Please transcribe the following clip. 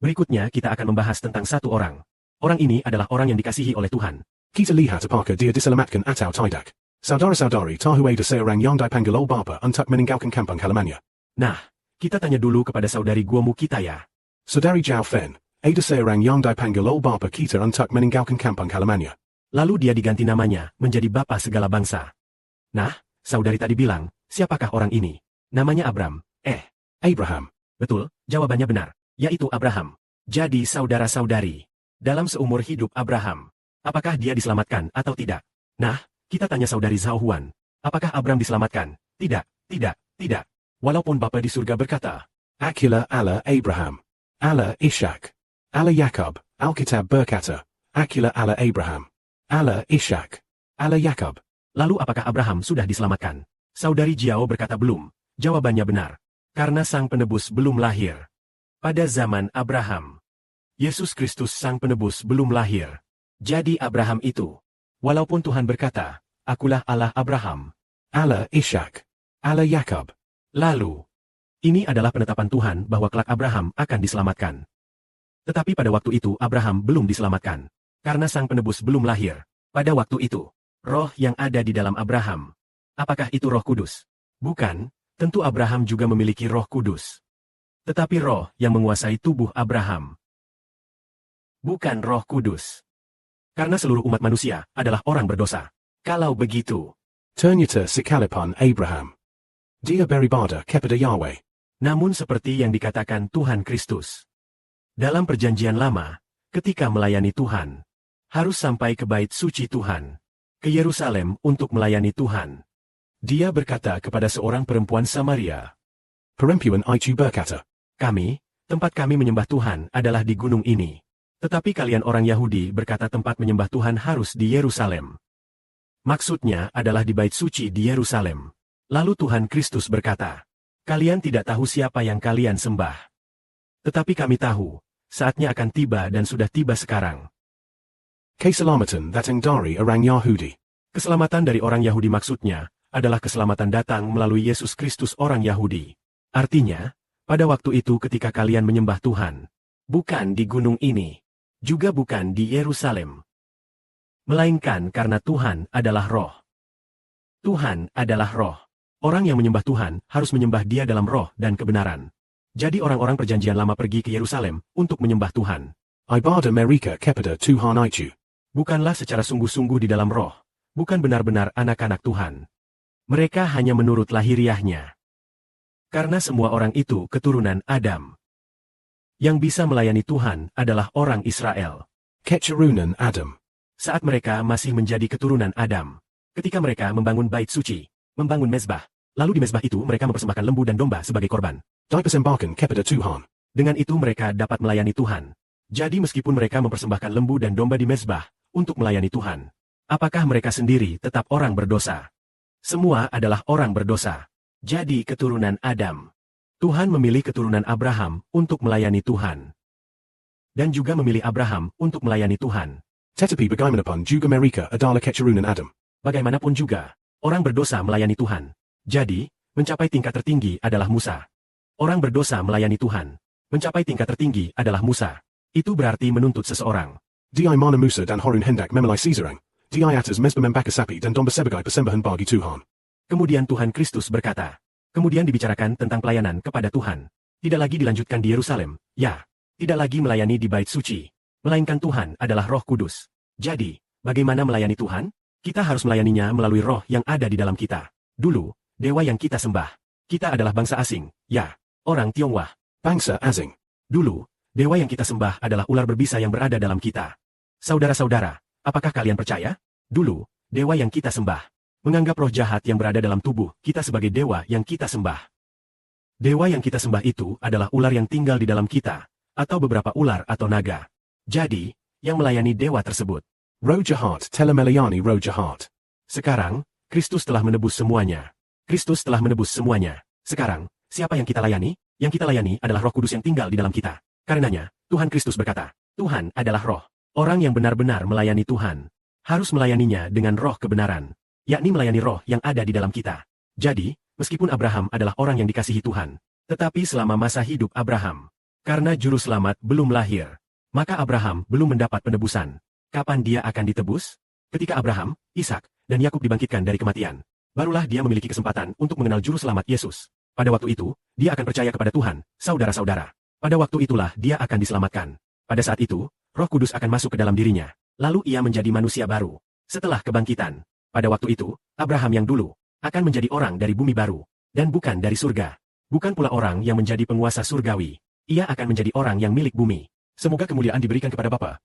Berikutnya kita akan membahas tentang satu orang. Orang ini adalah orang yang dikasihi oleh Tuhan. Kita lihat apakah dia diselamatkan atau tidak. Saudara-saudari tahu ada seorang yang dipanggil Bapa untuk meninggalkan kampung halamannya. Nah, kita tanya dulu kepada saudari guamu kita ya. Saudari Zhao Fen, ada seorang yang dipanggil Bapa kita untuk meninggalkan kampung halamannya. Lalu dia diganti namanya menjadi Bapa segala bangsa. Nah, saudari tadi bilang, siapakah orang ini? Namanya Abram. Abraham. Betul, jawabannya benar, yaitu Abraham. Jadi saudara-saudari, dalam seumur hidup Abraham, apakah dia diselamatkan atau tidak? Nah, kita tanya saudari Zhao Huan, apakah Abram diselamatkan? Tidak, tidak, tidak. Walaupun Bapa di surga berkata, Akulah Allah Abraham. Allah Ishak. Allah Yakub. Alkitab berkata, Akulah Allah Abraham. Allah Ishak. Allah Yakub. Lalu apakah Abraham sudah diselamatkan? Saudari Jiao berkata belum. Jawabannya benar. Karena sang penebus belum lahir. Pada zaman Abraham, Yesus Kristus sang penebus belum lahir. Jadi Abraham itu, walaupun Tuhan berkata, Akulah Allah Abraham, Allah Ishak. Allah Yakub. Lalu, ini adalah penetapan Tuhan bahwa kelak Abraham akan diselamatkan. Tetapi pada waktu itu Abraham belum diselamatkan. Karena sang penebus belum lahir. Pada waktu itu, roh yang ada di dalam Abraham. Apakah itu Roh Kudus? Bukan, tentu Abraham juga memiliki Roh Kudus. Tetapi roh yang menguasai tubuh Abraham. Bukan Roh Kudus. Karena seluruh umat manusia adalah orang berdosa. Kalau begitu, Ternyata sekalipun Abraham. Dia beribadah kepada Yahweh. namun seperti yang dikatakan Tuhan Kristus. Dalam perjanjian lama, ketika melayani Tuhan, harus sampai ke bait suci Tuhan, ke Yerusalem untuk melayani Tuhan. Dia berkata kepada seorang perempuan Samaria, Perempuan itu berkata, tempat kami menyembah Tuhan adalah di gunung ini. Tetapi kalian orang Yahudi berkata tempat menyembah Tuhan harus di Yerusalem. Maksudnya adalah di bait suci di Yerusalem. Lalu Tuhan Kristus berkata, kalian tidak tahu siapa yang kalian sembah. Tetapi kami tahu, saatnya akan tiba dan sudah tiba sekarang. Keselamatan datang dari orang Yahudi. Keselamatan dari orang Yahudi maksudnya adalah keselamatan datang melalui Yesus Kristus orang Yahudi. Artinya, pada waktu itu ketika kalian menyembah Tuhan, bukan di gunung ini, juga bukan di Yerusalem, melainkan karena Tuhan adalah roh. Tuhan adalah roh. Orang yang menyembah Tuhan harus menyembah Dia dalam roh dan kebenaran. Jadi orang-orang perjanjian lama pergi ke Yerusalem untuk menyembah Tuhan. Ibadah mereka kepada Tuhan itu. Bukanlah secara sungguh-sungguh di dalam roh. Bukan benar-benar anak-anak Tuhan. Mereka hanya menurut lahiriahnya. Karena semua orang itu keturunan Adam. Yang bisa melayani Tuhan adalah orang Israel. Keturunan Adam. Saat mereka masih menjadi keturunan Adam. Ketika mereka membangun bait suci, membangun mezbah, lalu di mezbah itu mereka mempersembahkan lembu dan domba sebagai korban. Dipersembahkan kepada Tuhan. Dengan itu mereka dapat melayani Tuhan. Jadi meskipun mereka mempersembahkan lembu dan domba di mezbah untuk melayani Tuhan, apakah mereka sendiri tetap orang berdosa? Semua adalah orang berdosa. Jadi keturunan Adam. Tuhan memilih keturunan Abraham untuk melayani Tuhan. Dan juga memilih Abraham untuk melayani Tuhan. Tetapi bagaimanapun juga mereka adalah keturunan Adam. Bagaimanapun juga, orang berdosa melayani Tuhan. Jadi, mencapai tingkat tertinggi adalah Musa. Orang berdosa melayani Tuhan. Mencapai tingkat tertinggi adalah Musa. Itu berarti menuntut seseorang. Di mana Musa dan Harun hendak memulai seseorang. Di atas mezbah membakar sapi dan domba sebagai persembahan bagi Tuhan. Kemudian Tuhan Kristus berkata. Kemudian dibicarakan tentang pelayanan kepada Tuhan. Tidak lagi dilanjutkan di Yerusalem, ya. Tidak lagi melayani di bait suci. Melainkan Tuhan adalah Roh Kudus. Jadi, bagaimana melayani Tuhan? Kita harus melayaninya melalui roh yang ada di dalam kita. Dulu, dewa yang kita sembah. Kita adalah bangsa asing, ya. Orang Tionghoa. Bangsa asing. Dulu, dewa yang kita sembah adalah ular berbisa yang berada dalam kita. Saudara-saudara, apakah kalian percaya? Dulu, dewa yang kita sembah menganggap roh jahat yang berada dalam tubuh kita sebagai dewa yang kita sembah. Dewa yang kita sembah itu adalah ular yang tinggal di dalam kita, atau beberapa ular atau naga. Jadi, yang melayani dewa tersebut. Roh jahat telah melayani roh jahat. Sekarang, Kristus telah menebus semuanya. Kristus telah menebus semuanya. Sekarang, siapa yang kita layani? Yang kita layani adalah Roh Kudus yang tinggal di dalam kita. Karenanya, Tuhan Kristus berkata, Tuhan adalah roh. Orang yang benar-benar melayani Tuhan harus melayaninya dengan roh kebenaran, yakni melayani roh yang ada di dalam kita. Jadi, meskipun Abraham adalah orang yang dikasihi Tuhan, tetapi selama masa hidup Abraham, Karena juru selamat belum lahir, maka Abraham belum mendapat penebusan. Kapan dia akan ditebus? Ketika Abraham, Ishak, dan Yakub dibangkitkan dari kematian, barulah dia memiliki kesempatan untuk mengenal juru selamat Yesus. Pada waktu itu, dia akan percaya kepada Tuhan, saudara-saudara. Pada waktu itulah dia akan diselamatkan. Pada saat itu, Roh Kudus akan masuk ke dalam dirinya. Lalu ia menjadi manusia baru. Setelah kebangkitan, pada waktu itu, Abraham yang dulu akan menjadi orang dari bumi baru, dan bukan dari surga. Bukan pula orang yang menjadi penguasa surgawi. Ia akan menjadi orang yang milik bumi. Semoga kemuliaan diberikan kepada Bapa,